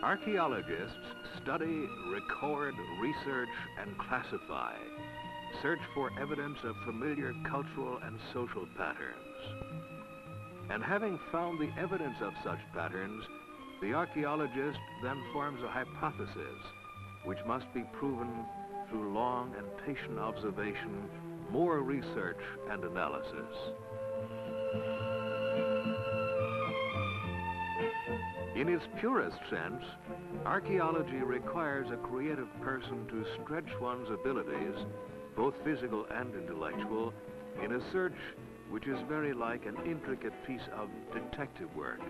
Archaeologists study, record, research, and classify, search for evidence of familiar cultural and social patterns. And having found the evidence of such patterns, the archaeologist then forms a hypothesis, which must be proven through long and patient observation, more research and analysis. In its purest sense, archaeology requires a creative person to stretch one's abilities, both physical and intellectual, in a search which is very like an intricate piece of detective work.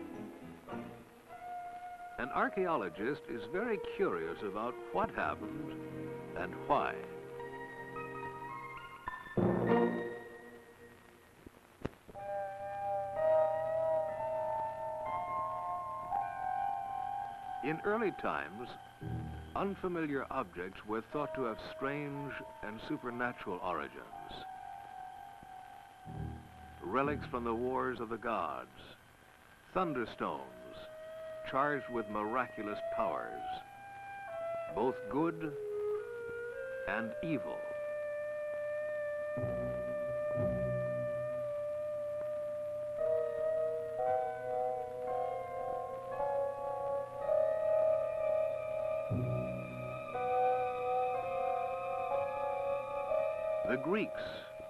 An archaeologist is very curious about what happened and why. In early times, unfamiliar objects were thought to have strange and supernatural origins. Relics from the wars of the gods, thunderstones charged with miraculous powers, both good and evil. The Greeks,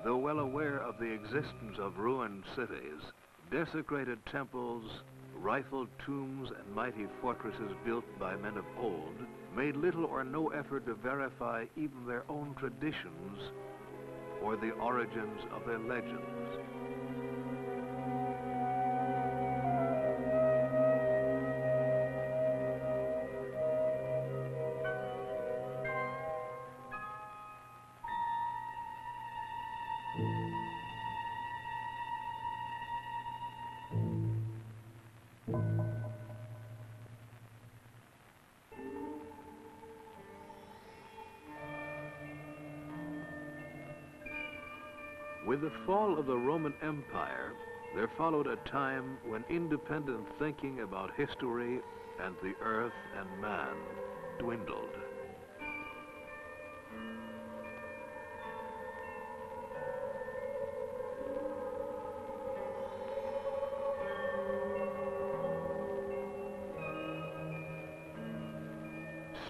though well aware of the existence of ruined cities, desecrated temples, rifled tombs, and mighty fortresses built by men of old, made little or no effort to verify even their own traditions or the origins of their legends. With the fall of the Roman Empire, there followed a time when independent thinking about history and the earth and man dwindled.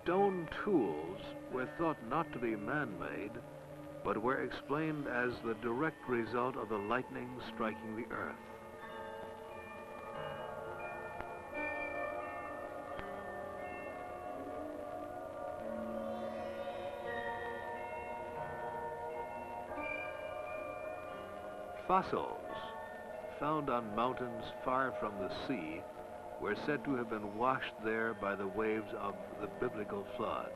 Stone tools were thought not to be man-made, but were explained as the direct result of the lightning striking the earth. Fossils found on mountains far from the sea were said to have been washed there by the waves of the biblical flood.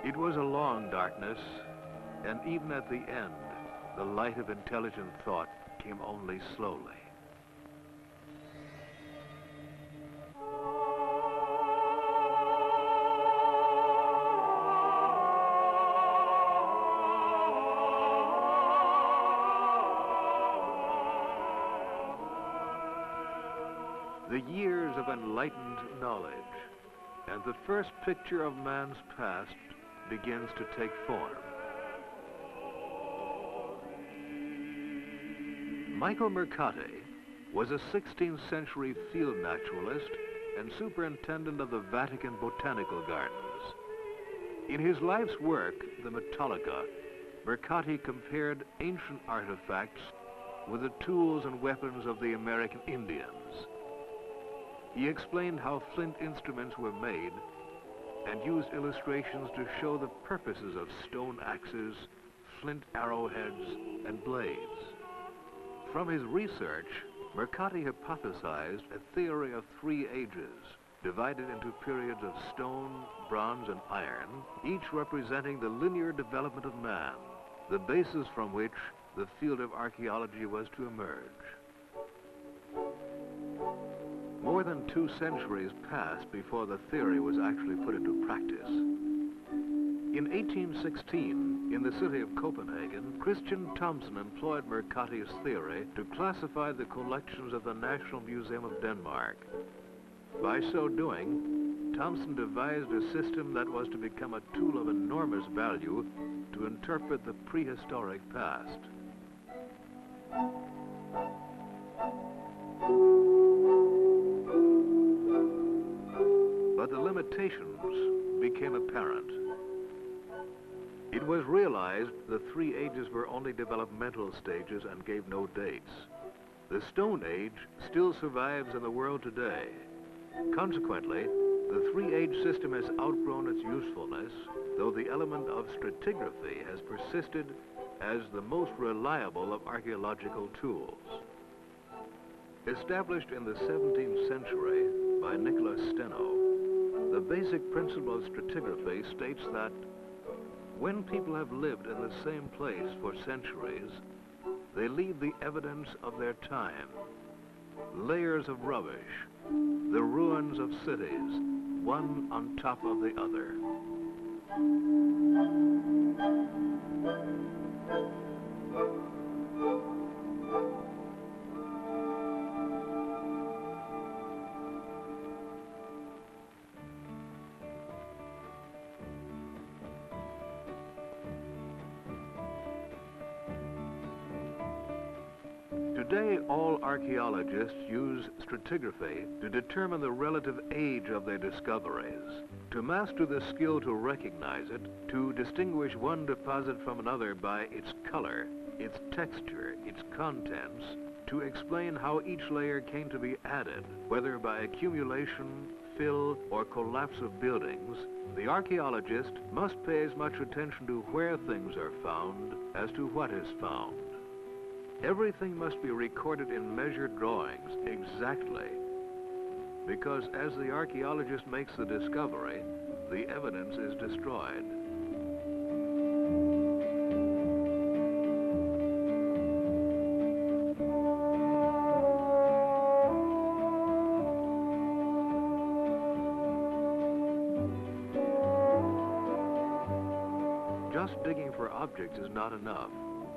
It was a long darkness, and even at the end, the light of intelligent thought came only slowly. The years of enlightened knowledge and the first picture of man's past begins to take form. Michael Mercati was a 16th century field naturalist and superintendent of the Vatican Botanical Gardens. In his life's work, the Metallica, Mercati compared ancient artifacts with the tools and weapons of the American Indians. He explained how flint instruments were made and used illustrations to show the purposes of stone axes, flint arrowheads, and blades. From his research, Mercati hypothesized a theory of 3 ages, divided into periods of stone, bronze, and iron, each representing the linear development of man, the basis from which the field of archaeology was to emerge. More than 2 centuries passed before the theory was actually put into practice. In 1816, in the city of Copenhagen, Christian Thomsen employed Mercatius' theory to classify the collections of the National Museum of Denmark. By so doing, Thomsen devised a system that was to become a tool of enormous value to interpret the prehistoric past. But the limitations became apparent. It was realized the three ages were only developmental stages and gave no dates. The Stone Age still survives in the world today. Consequently, the three-age system has outgrown its usefulness, though the element of stratigraphy has persisted as the most reliable of archaeological tools. Established in the 17th century by Nicholas Steno, the basic principle of stratigraphy states that when people have lived in the same place for centuries, they leave the evidence of their time. Layers of rubbish, the ruins of cities, one on top of the other. Today, all archaeologists use stratigraphy to determine the relative age of their discoveries, to master the skill to recognize it, to distinguish one deposit from another by its color, its texture, its contents, to explain how each layer came to be added, whether by accumulation, fill, or collapse of buildings. The archaeologist must pay as much attention to where things are found as to what is found. Everything must be recorded in measured drawings, exactly, because as the archaeologist makes the discovery, the evidence is destroyed. Just digging for objects is not enough.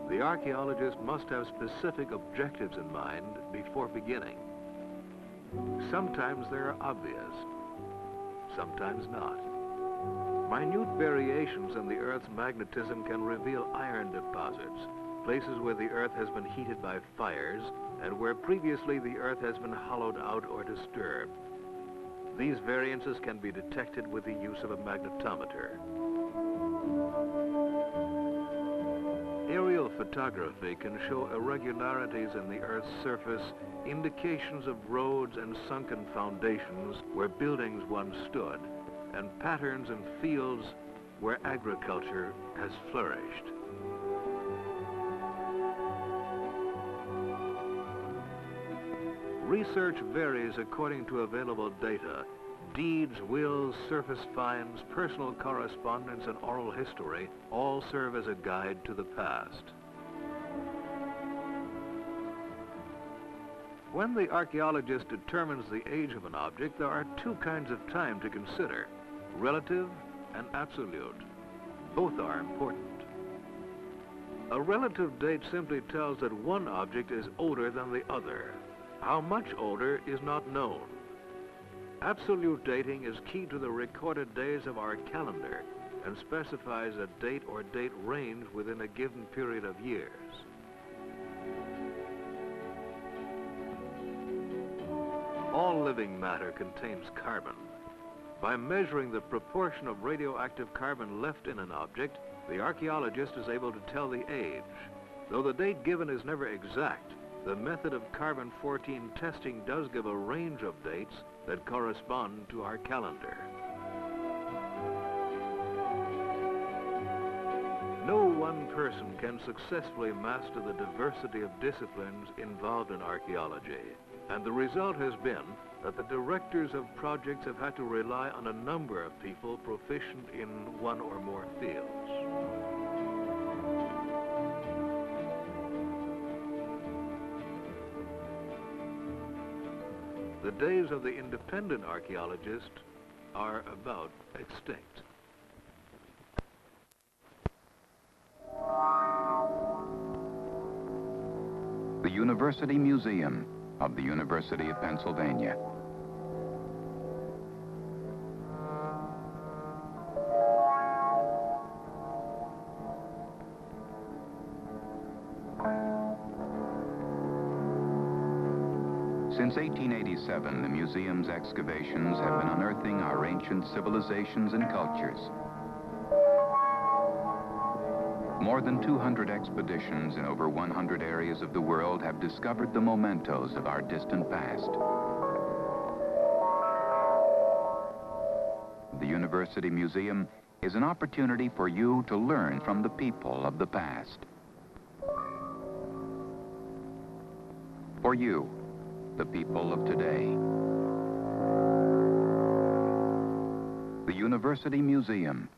The archaeologist must have specific objectives in mind before beginning. Sometimes they're obvious, sometimes not. Minute variations in the Earth's magnetism can reveal iron deposits, places where the Earth has been heated by fires and where previously the Earth has been hollowed out or disturbed. These variances can be detected with the use of a magnetometer. Aerial photography can show irregularities in the Earth's surface, indications of roads and sunken foundations where buildings once stood, and patterns in fields where agriculture has flourished. Research varies according to available data. Deeds, wills, surface finds, personal correspondence, and oral history all serve as a guide to the past. When the archaeologist determines the age of an object, there are two kinds of time to consider, relative and absolute. Both are important. A relative date simply tells that one object is older than the other. How much older is not known. Absolute dating is key to the recorded days of our calendar and specifies a date or date range within a given period of years. All living matter contains carbon. By measuring the proportion of radioactive carbon left in an object, the archaeologist is able to tell the age. Though the date given is never exact, the method of carbon-14 testing does give a range of dates that correspond to our calendar. No one person can successfully master the diversity of disciplines involved in archaeology, and the result has been that the directors of projects have had to rely on a number of people proficient in one or more fields. The days of the independent archaeologist are about extinct. University Museum of the University of Pennsylvania. Since 1887, the museum's excavations have been unearthing our ancient civilizations and cultures. More than 200 expeditions in over 100 areas of the world have discovered the mementos of our distant past. The University Museum is an opportunity for you to learn from the people of the past. For you, the people of today. The University Museum